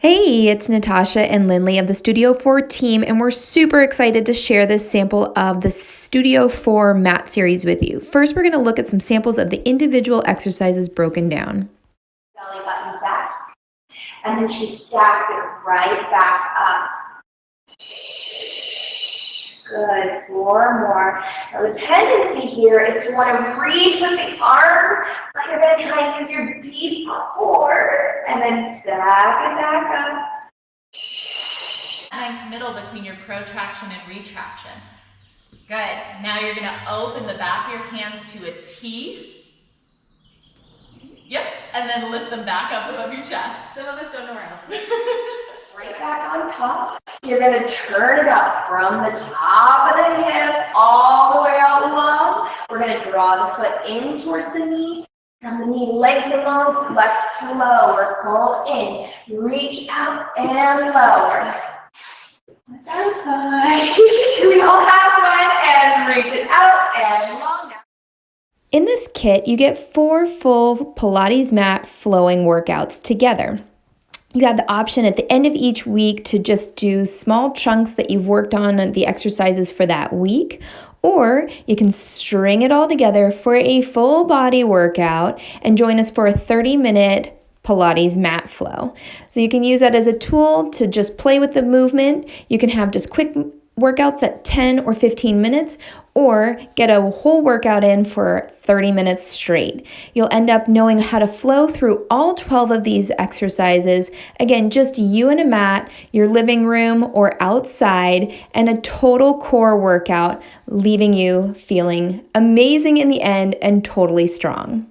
Hey, it's Natasha and Lindley of the Studio 4 team, and we're super excited to share this sample of the Studio 4 mat series with you. First, we're going to look at some samples of the individual exercises broken down. Belly button back, and then she stacks it right back up. Good, 4 more. Now the tendency here is to want to reach with the arms, but you're going to try and use your deep core, and then stack it back up. Nice middle between your protraction and retraction. Good. Now you're going to open the back of your hands to a T. Yep. And then lift them back up above your chest. Some of us don't know where else. Right back on top. You're going to turn it up from the top of the hip all the way out low. We're going to draw the foot in towards the knee. From the knee, lengthen long, flex to lower, pull in, reach out and lower. That's fine. We all have one, and reach it out and long out. In this kit, you get 4 full Pilates mat flowing workouts together. You have the option at the end of each week to just do small chunks that you've worked on the exercises for that week, or you can string it all together for a full body workout and join us for a 30-minute Pilates mat flow. So you can use that as a tool to just play with the movement. You can have just quick workouts at 10 or 15 minutes, or get a whole workout in for 30 minutes straight. You'll end up knowing how to flow through all 12 of these exercises. Again, just you and a mat, your living room or outside, and a total core workout, leaving you feeling amazing in the end and totally strong.